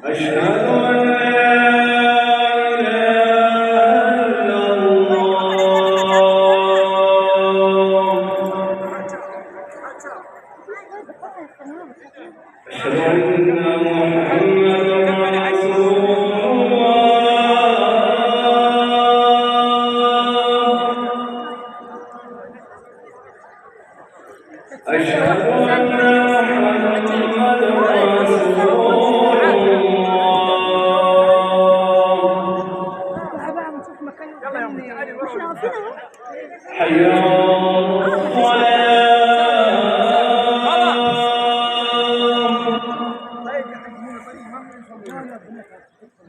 أشهد أن لا إله حي على الصلاة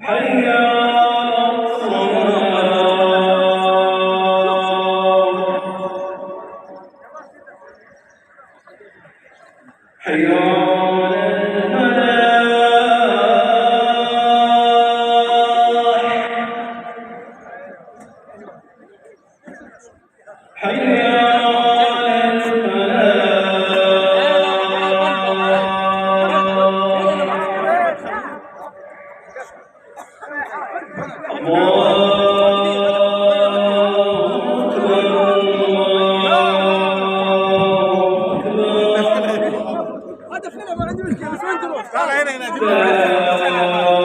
حي على الصلاة حي على حي على هذا فيلم ما عندي مشكله بس وين تروح؟ تعال هنا